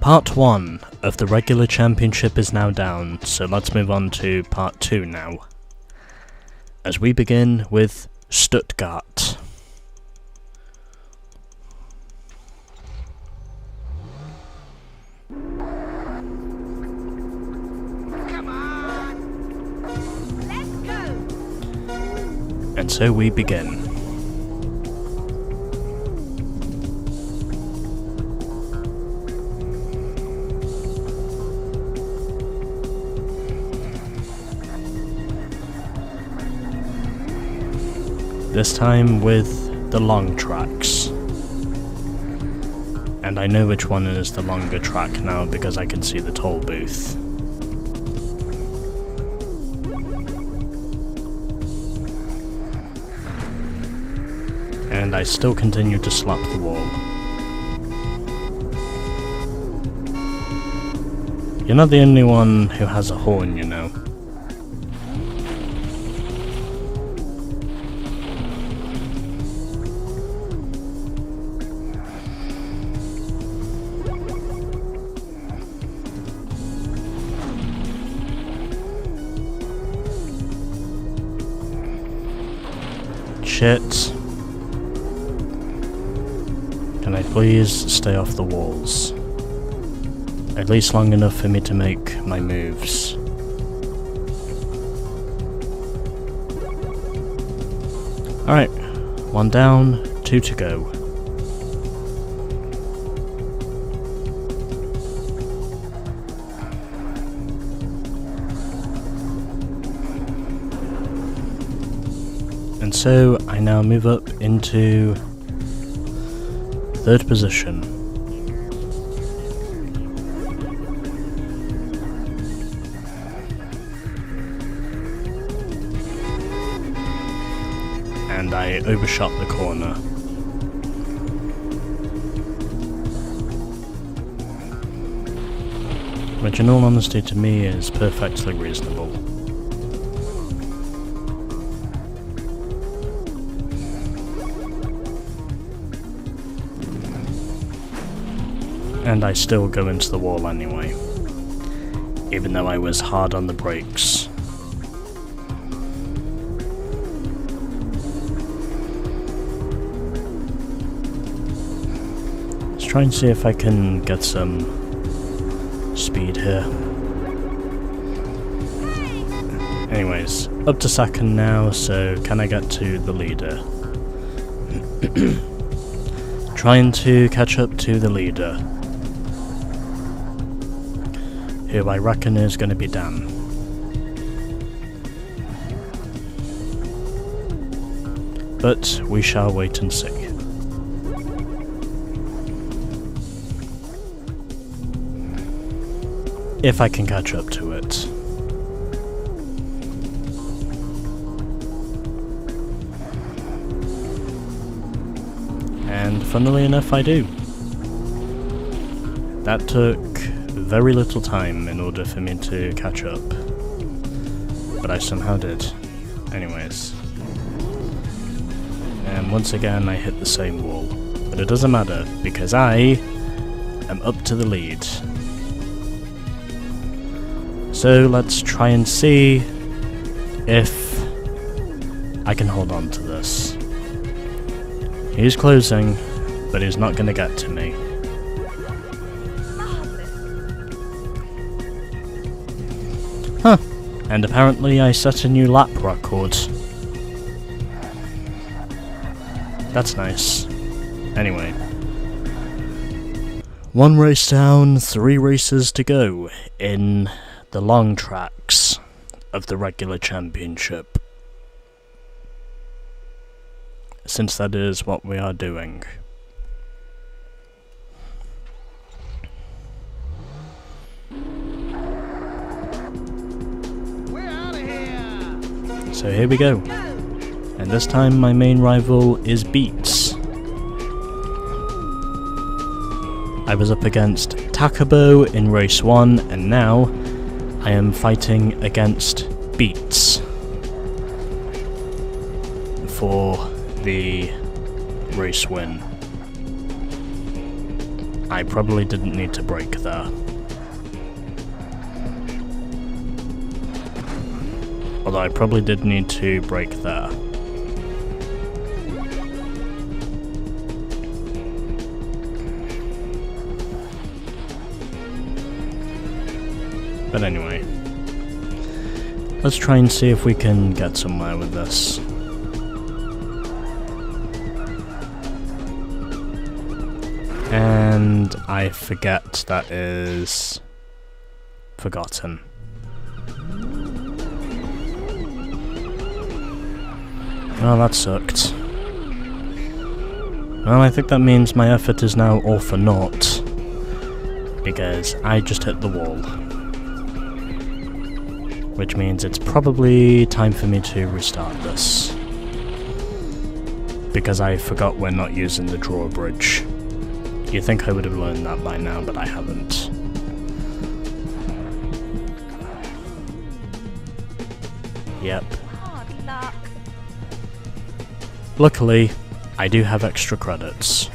Part 1 of the regular championship is now down, so let's move on to Part 2 now. As we begin with Stuttgart. Come on! Let's go! And so we begin. This time with the long tracks. And I know which one is the longer track now because I can see the toll booth. And I still continue to slap the wall. You're not the only one who has a horn, you know. Shit. Can I please stay off the walls? At least long enough for me to make my moves. Alright, 1 down, 2 to go. And so I now move up into 3rd position. And I overshot the corner. Which in all honesty to me is perfectly reasonable. And I still go into the wall anyway, even though I was hard on the brakes. Let's try and see if I can get some speed here. Anyways, up to 2nd now, so can I get to the leader? Trying to catch up to the leader, who I reckon is going to be Dan. But we shall wait and see. If I can catch up to it. And funnily enough I do. That took very little time in order for me to catch up, but I somehow did. Anyways, and once again I hit the same wall, but it doesn't matter because I am up to the lead. So let's try and see if I can hold on to this. He's closing, but he's not going to get to me. Huh, and apparently I set a new lap record. That's nice. Anyway. 1 race down, 3 races to go in the long tracks of the regular championship. Since that is what we are doing. So here we go, and this time my main rival is Beats. I was up against Takabo in race 1, and now I am fighting against Beats for the race win. I probably didn't need to brake there. Although I probably did need to brake there. But anyway, let's try and see if we can get somewhere with this. And I forget that is forgotten. Oh, that sucked. Well, I think that means my effort is now all for naught, because I just hit the wall. Which means it's probably time for me to restart this. Because I forgot we're not using the drawbridge. You'd think I would have learned that by now, but I haven't. Yep. Hard luck. Luckily, I do have extra credits.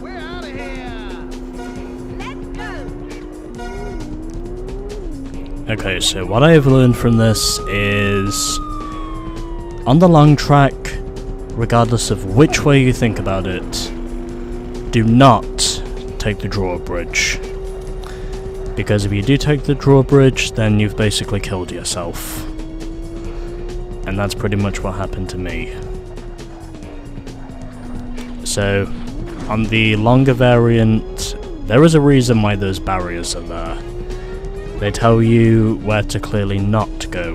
We're out of here. Let's go. Okay, so what I have learned from this is, on the long track, regardless of which way you think about it, do not take the drawbridge. Because if you do take the drawbridge, then you've basically killed yourself. And that's pretty much what happened to me. So, on the longer variant, there is a reason why those barriers are there. They tell you where to clearly not go.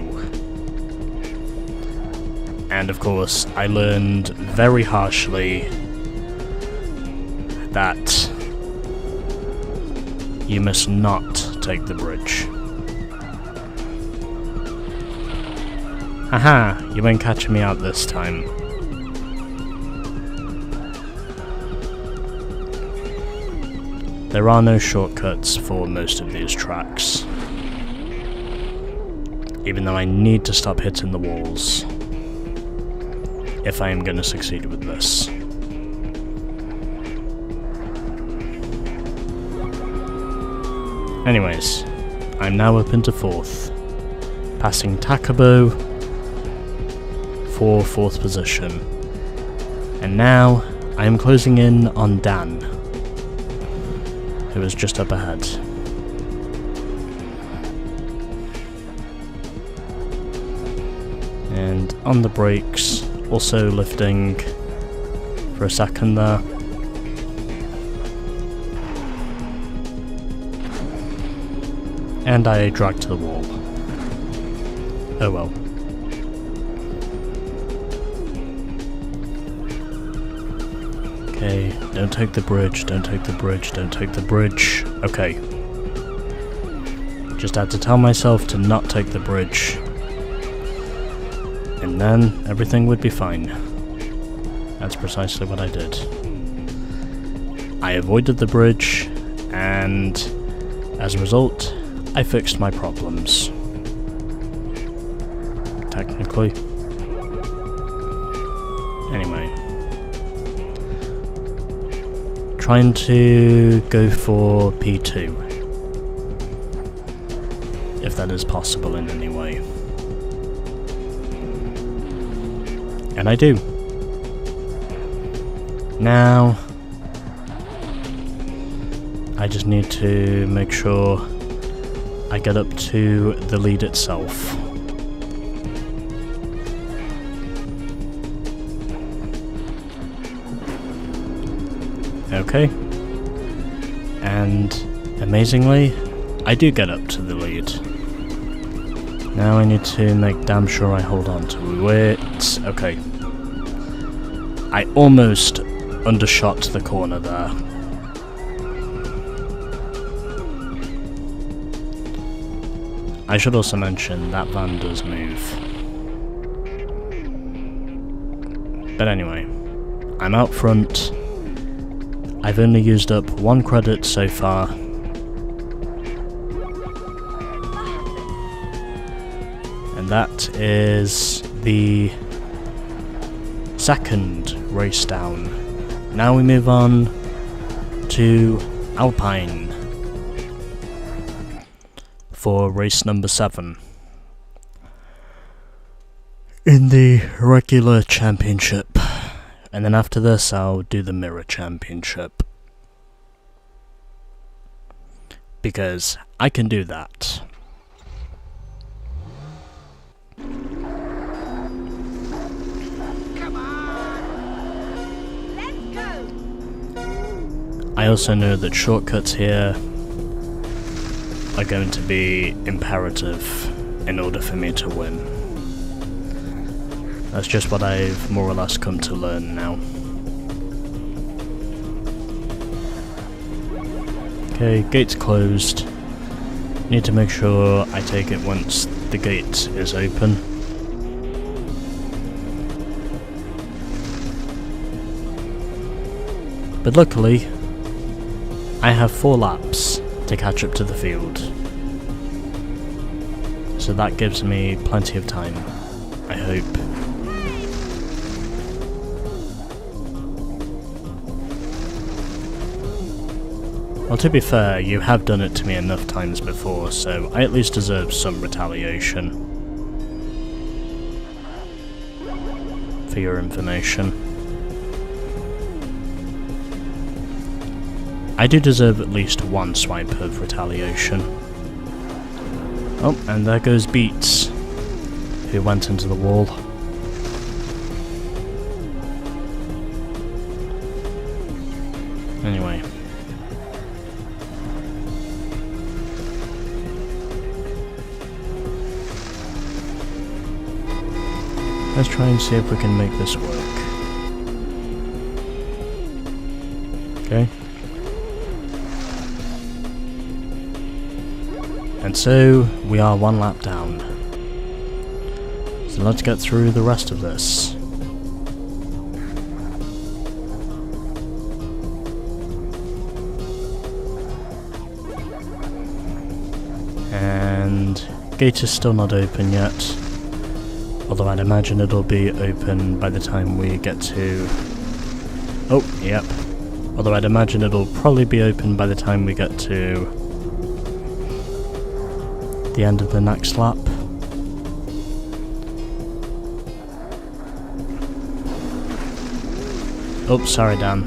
And of course, I learned very harshly that you must not take the bridge. Haha, you won't catch me out this time. There are no shortcuts for most of these tracks. Even though I need to stop hitting the walls if I am going to succeed with this. Anyways, I'm now up into 4th, passing Takabo for 4th position. And now I am closing in on Dan, who is just up ahead. And on the brakes, also lifting for a second there. And I dragged to the wall. Oh well. Okay, don't take the bridge, don't take the bridge, don't take the bridge. Okay. Just had to tell myself to not take the bridge. And then everything would be fine. That's precisely what I did. I avoided the bridge, and as a result, I fixed my problems. Technically. Anyway. Trying to go for P2. If that is possible in any way. And I do. Now, I just need to make sure I get up to the lead itself. Okay. And amazingly, I do get up to the lead. Now I need to make damn sure I hold on to it. Okay. I almost undershot the corner there. I should also mention that van does move. But anyway, I'm out front. I've only used up 1 credit so far. And that is the second race down. Now we move on to Alpine for race number 7 in the regular championship, and then after this I'll do the mirror championship because I can do that. I also know that shortcuts here are going to be imperative in order for me to win. That's just what I've more or less come to learn now. Okay, gate's closed. Need to make sure I take it once the gate is open. But luckily, I have 4 laps to catch up to the field, so that gives me plenty of time, I hope. Well, to be fair, you have done it to me enough times before, so I at least deserve some retaliation. For your information. I do deserve at least 1 swipe of retaliation. Oh, and there goes Beats, who went into the wall. Anyway. Let's try and see if we can make this work. Okay. And so, we are 1 lap down. So let's get through the rest of this. And gate is still not open yet. Although I'd imagine it'll be open by the time we get to... Oh, yep. Although I'd imagine it'll probably be open by the time we get to the end of the next lap. Oh, sorry Dan.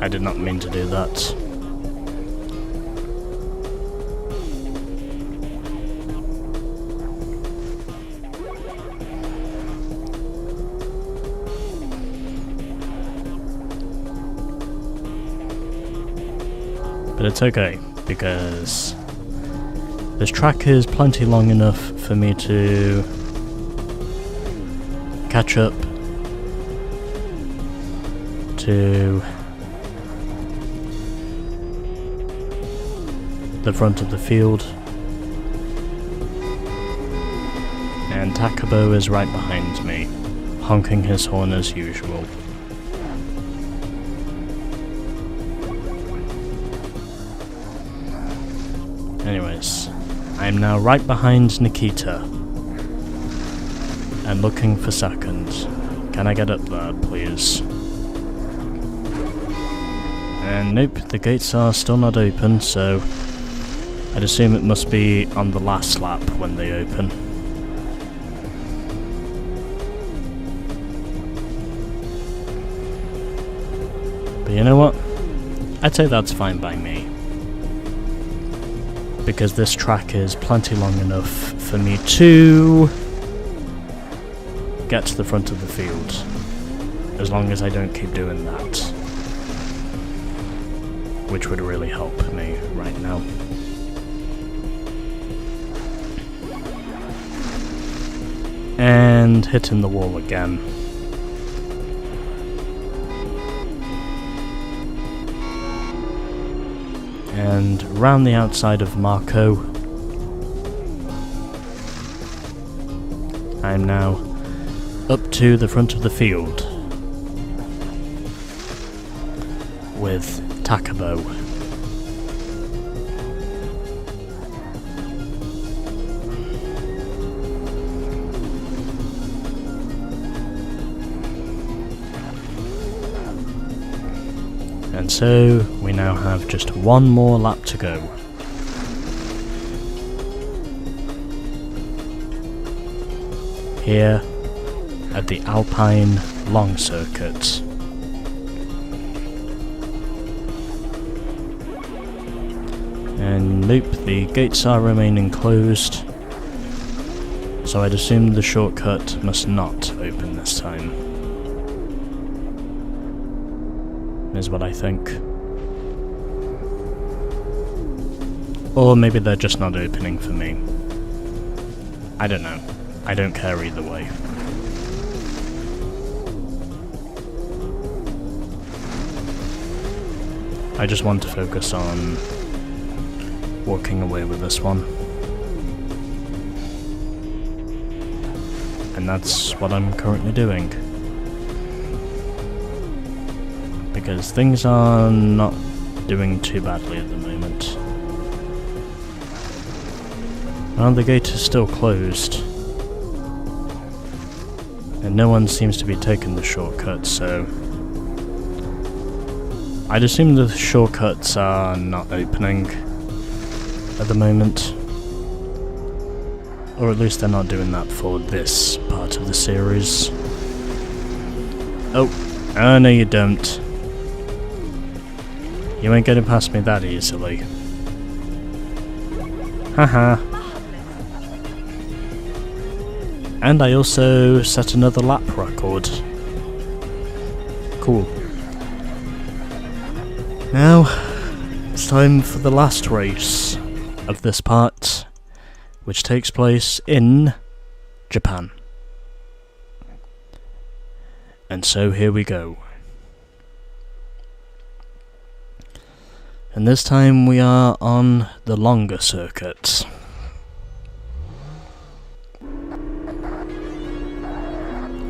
I did not mean to do that. But it's okay, because this track is plenty long enough for me to catch up to the front of the field, and Takabo is right behind me, honking his horn as usual. Anyways, I'm now right behind Nikita and looking for second. Can I get up there, please? And nope, the gates are still not open, so I'd assume it must be on the last lap when they open. But you know what? I'd say that's fine by me. Because this track is plenty long enough for me to get to the front of the field, as long as I don't keep doing that, which would really help me right now. And hitting the wall again. And round the outside of Marco. I'm now up to the front of the field. with Takabo. And so we now have just one more lap to go. Here at the Alpine Long Circuit. And nope, the gates are remaining closed, so I'd assume the shortcut must not open this time. Is what I think. Or maybe they're just not opening for me. I don't know. I don't care either way. I just want to focus on walking away with this one. And that's what I'm currently doing. Because things are not doing too badly at the moment. Well, the gate is still closed. And no one seems to be taking the shortcut, so I'd assume the shortcuts are not opening at the moment. Or at least they're not doing that for this part of the series. Oh, no you don't. You ain't getting past me that easily. Haha. And I also set another lap record. Cool. Now, it's time for the last race of this part, which takes place in Japan. And so here we go. And this time we are on the longer circuit.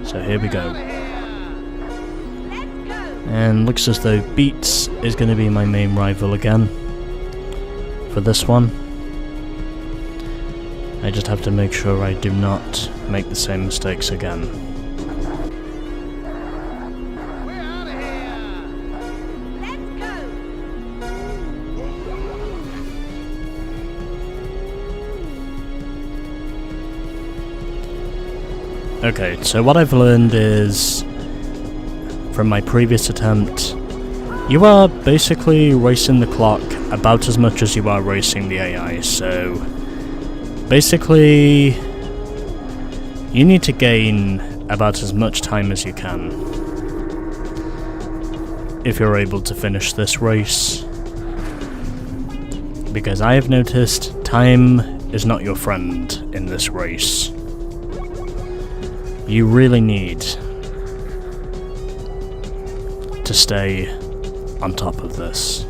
So here we go. And looks as though Beats is going to be my main rival again for this one. I just have to make sure I do not make the same mistakes again. We're out of here. Let's go. Okay, so what I've learned is, from my previous attempt, you are basically racing the clock about as much as you are racing the AI, so basically you need to gain about as much time as you can if you're able to finish this race, because I have noticed time is not your friend in this race. You really need to stay on top of this.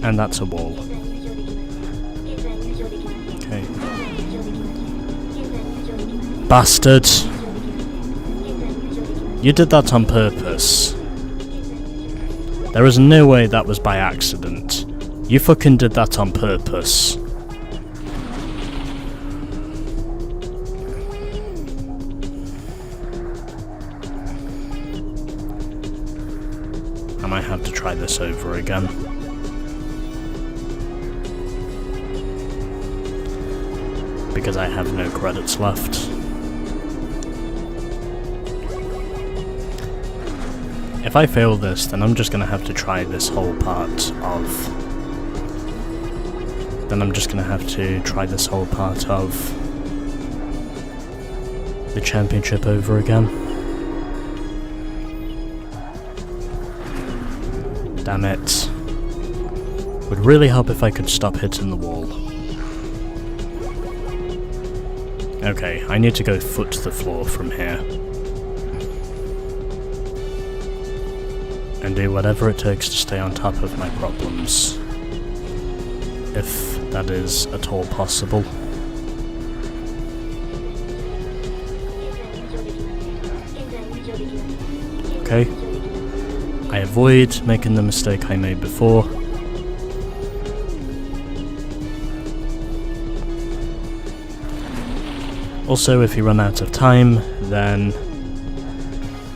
And that's a wall. Okay. Bastard! You did that on purpose. There is no way that was by accident. You fucking did that on purpose. I might have to try this over again. Because I have no credits left. If I fail this, then I'm just gonna have to try this whole part of... the championship over again. Damn it. Would really help if I could stop hitting the wall. Okay, I need to go foot to the floor from here. And do whatever it takes to stay on top of my problems. If that is at all possible. Okay. I avoid making the mistake I made before. Also, if you run out of time, then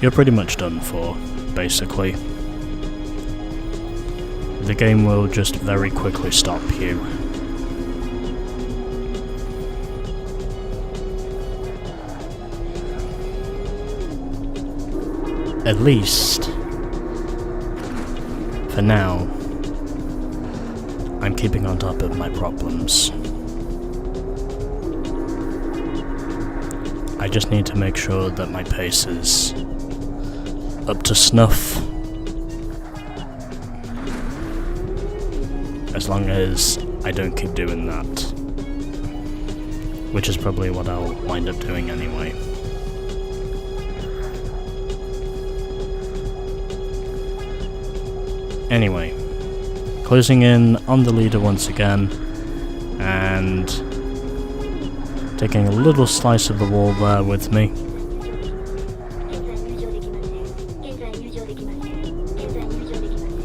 you're pretty much done for, basically. The game will just very quickly stop you. At least, for now, I'm keeping on top of my problems. I just need to make sure that my pace is up to snuff. As long as I don't keep doing that. Which is probably what I'll wind up doing anyway. Anyway, closing in on the leader once again, and taking a little slice of the wall there with me.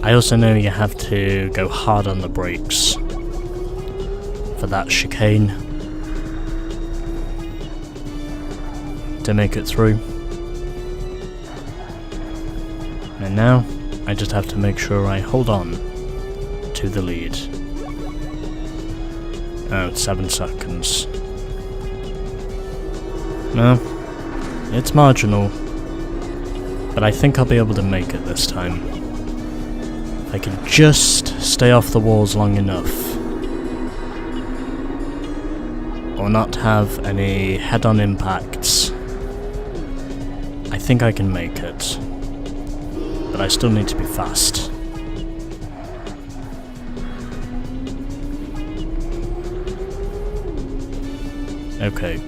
I also know you have to go hard on the brakes for that chicane to make it through. And now, I just have to make sure I hold on to the lead. Oh, 7 seconds. No, it's marginal, but I think I'll be able to make it this time. If I can just stay off the walls long enough, or not have any head-on impacts, I think I can make it. But I still need to be fast. Okay.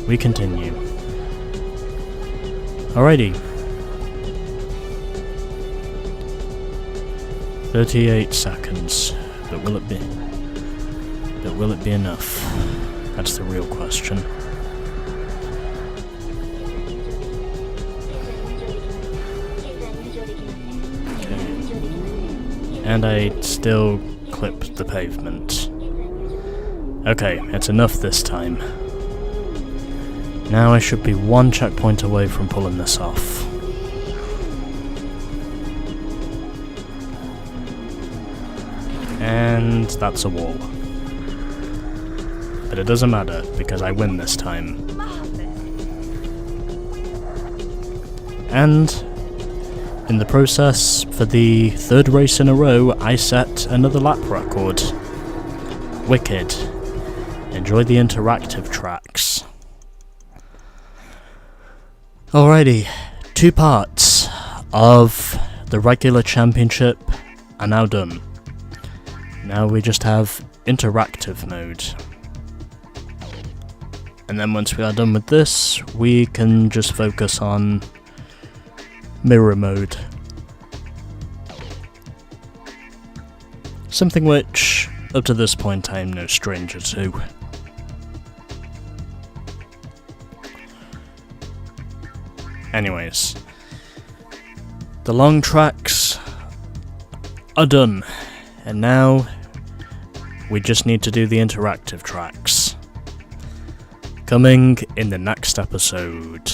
We continue. Alrighty. 38 seconds. But will it be enough? That's the real question. And I still clipped the pavement. Okay, it's enough this time. Now I should be one checkpoint away from pulling this off. And that's a wall. But it doesn't matter, because I win this time. And in the process, for the 3rd race in a row, I set another lap record. Wicked. Enjoy the interactive tracks. Alrighty, 2 parts of the regular championship are now done. Now we just have interactive mode. And then once we are done with this, we can just focus on mirror mode. Something which, up to this point, I am no stranger to. Anyways, the long tracks are done, and now we just need to do the interactive tracks. Coming in the next episode.